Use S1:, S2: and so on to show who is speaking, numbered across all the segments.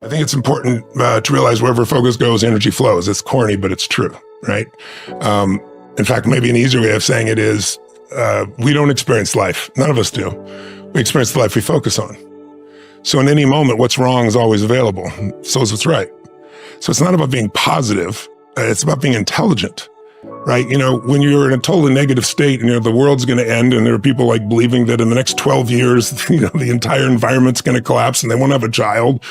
S1: I think it's important to realize wherever focus goes, energy flows. It's corny, but it's true, right? In fact, maybe an easier way of saying it is we don't experience life. None of us do. We experience the life we focus on. So in any moment, what's wrong is always available. So is what's right. So it's not about being positive. It's about being intelligent, right? You know, when you're in a totally negative state and the world's going to end and there are people like believing that in the next 12 years, the entire environment's going to collapse and they won't have a child,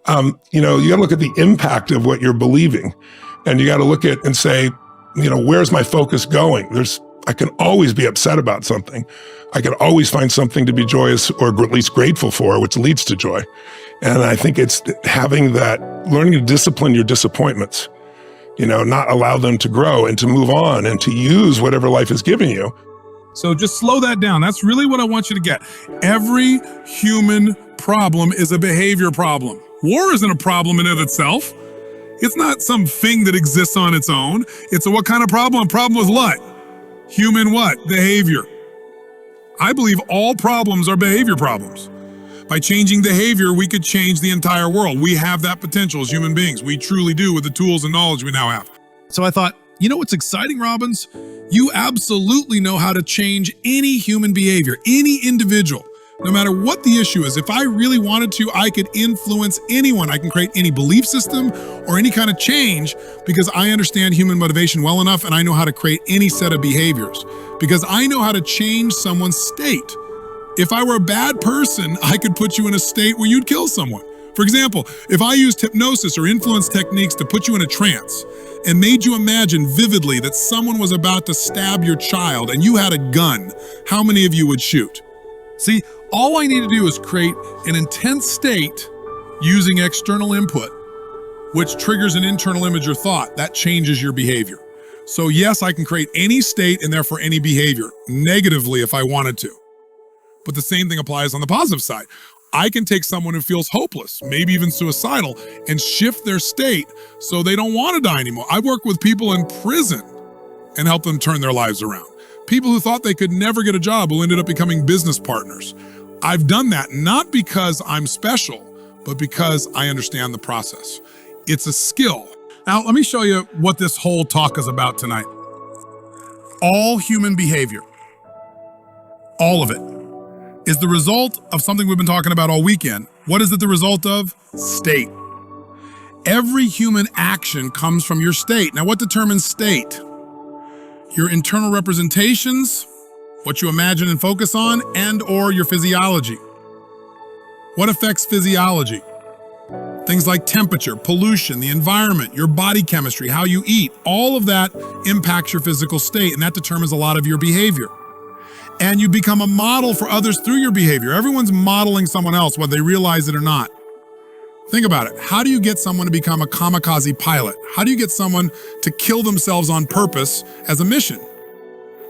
S1: you got to look at the impact of what you're believing. And you got to look at and say, where's my focus going? I can always be upset about something. I can always find something to be joyous or at least grateful for, which leads to joy. And I think it's having that, learning to discipline your disappointments, not allow them to grow and to move on and to use whatever life has given you.
S2: So just slow that down. That's really what I want you to get. Every human problem is a behavior problem. War isn't a problem in and of itself. It's not some thing that exists on its own. It's a what kind of problem? A problem with what? Human what? Behavior. I believe all problems are behavior problems. By changing behavior, we could change the entire world. We have that potential as human beings. We truly do with the tools and knowledge we now have. So I thought, what's exciting, Robbins? You absolutely know how to change any human behavior, any individual. No matter what the issue is, if I really wanted to, I could influence anyone. I can create any belief system or any kind of change because I understand human motivation well enough and I know how to create any set of behaviors because I know how to change someone's state. If I were a bad person, I could put you in a state where you'd kill someone. For example, if I used hypnosis or influence techniques to put you in a trance and made you imagine vividly that someone was about to stab your child and you had a gun, how many of you would shoot? See, all I need to do is create an intense state using external input, which triggers an internal image or thought. That changes your behavior. So yes, I can create any state and therefore any behavior, negatively if I wanted to. But the same thing applies on the positive side. I can take someone who feels hopeless, maybe even suicidal, and shift their state so they don't want to die anymore. I work with people in prison and help them turn their lives around. People who thought they could never get a job who ended up becoming business partners. I've done that not because I'm special, but because I understand the process. It's a skill. Now, let me show you what this whole talk is about tonight. All human behavior, all of it, is the result of something we've been talking about all weekend. What is it the result of? State. Every human action comes from your state. Now, what determines state? Your internal representations, what you imagine and focus on, and or your physiology. What affects physiology? Things like temperature, pollution, the environment, your body chemistry, how you eat, all of that impacts your physical state, and that determines a lot of your behavior. And you become a model for others through your behavior. Everyone's modeling someone else, whether they realize it or not. Think about it. How do you get someone to become a kamikaze pilot? How do you get someone to kill themselves on purpose as a mission?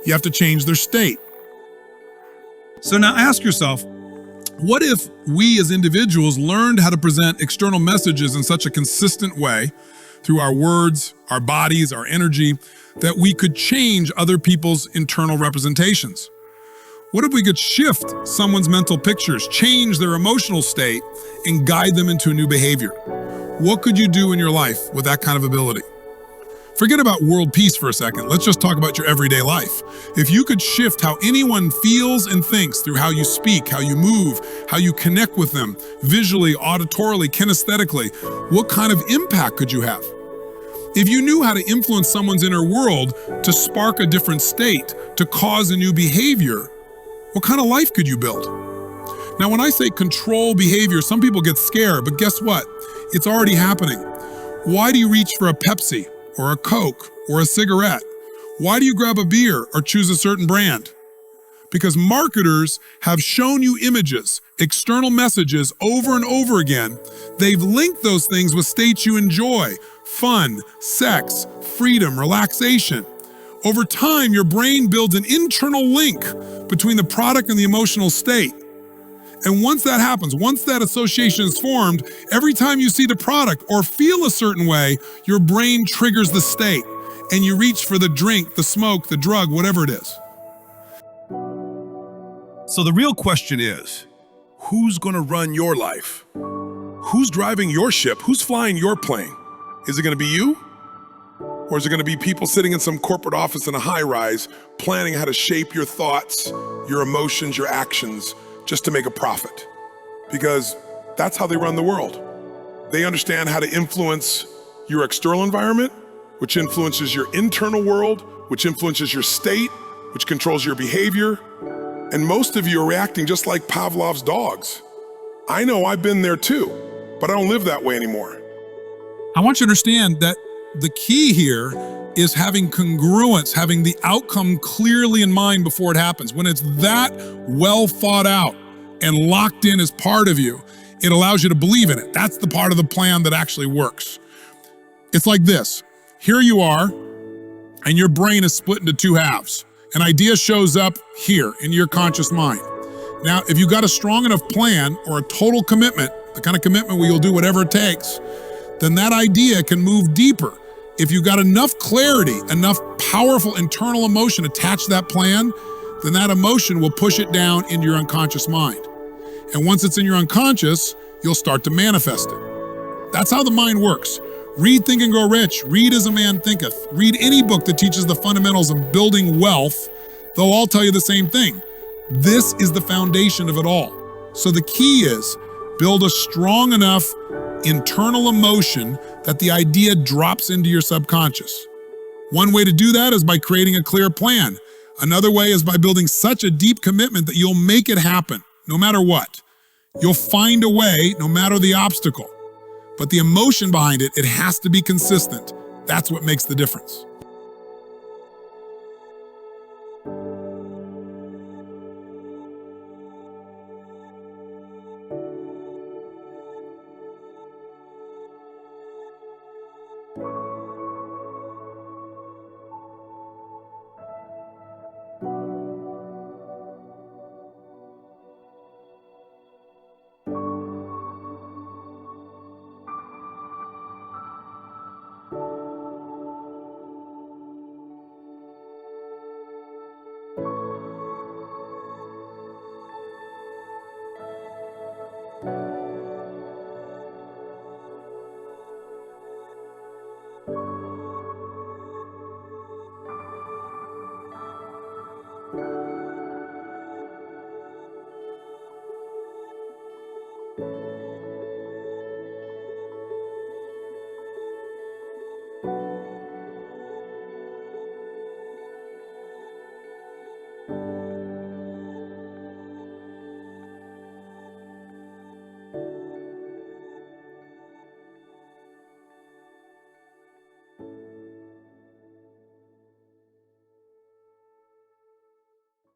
S2: You have to change their state. So now ask yourself, what if we as individuals learned how to present external messages in such a consistent way through our words, our bodies, our energy, that we could change other people's internal representations? What if we could shift someone's mental pictures, change their emotional state, and guide them into a new behavior? What could you do in your life with that kind of ability? Forget about world peace for a second. Let's just talk about your everyday life. If you could shift how anyone feels and thinks through how you speak, how you move, how you connect with them, visually, auditorily, kinesthetically, what kind of impact could you have? If you knew how to influence someone's inner world to spark a different state, to cause a new behavior, what kind of life could you build? Now, when I say control behavior, some people get scared, but guess what? It's already happening. Why do you reach for a Pepsi or a Coke or a cigarette? Why do you grab a beer or choose a certain brand? Because marketers have shown you images, external messages over and over again. They've linked those things with states you enjoy: fun, sex, freedom, relaxation. Over time, your brain builds an internal link between the product and the emotional state. And once that happens, once that association is formed, every time you see the product or feel a certain way, your brain triggers the state and you reach for the drink, the smoke, the drug, whatever it is. So the real question is, who's going to run your life? Who's driving your ship? Who's flying your plane? Is it going to be you? Or is it going to be people sitting in some corporate office in a high-rise planning how to shape your thoughts, your emotions, your actions just to make a profit? Because that's how they run the world. They understand how to influence your external environment, which influences your internal world, which influences your state, which controls your behavior. And most of you are reacting just like Pavlov's dogs. I know I've been there too, but I don't live that way anymore.
S3: I want you to understand that the key here is having congruence, having the outcome clearly in mind before it happens. When it's that well thought out and locked in as part of you, it allows you to believe in it. That's the part of the plan that actually works. It's like this. Here you are, and your brain is split into two halves. An idea shows up here in your conscious mind. Now, if you've got a strong enough plan or a total commitment, the kind of commitment where you'll do whatever it takes, then that idea can move deeper. If you've got enough clarity, enough powerful internal emotion attached to that plan, then that emotion will push it down into your unconscious mind. And once it's in your unconscious, you'll start to manifest it. That's how the mind works. Read Think and Grow Rich, read As a Man Thinketh, read any book that teaches the fundamentals of building wealth. They'll all tell you the same thing. This is the foundation of it all. So the key is build a strong enough internal emotion that the idea drops into your subconscious. One way to do that is by creating a clear plan. Another way is by building such a deep commitment that you'll make it happen, no matter what. You'll find a way, no matter the obstacle. But the emotion behind it, it has to be consistent. That's what makes the difference.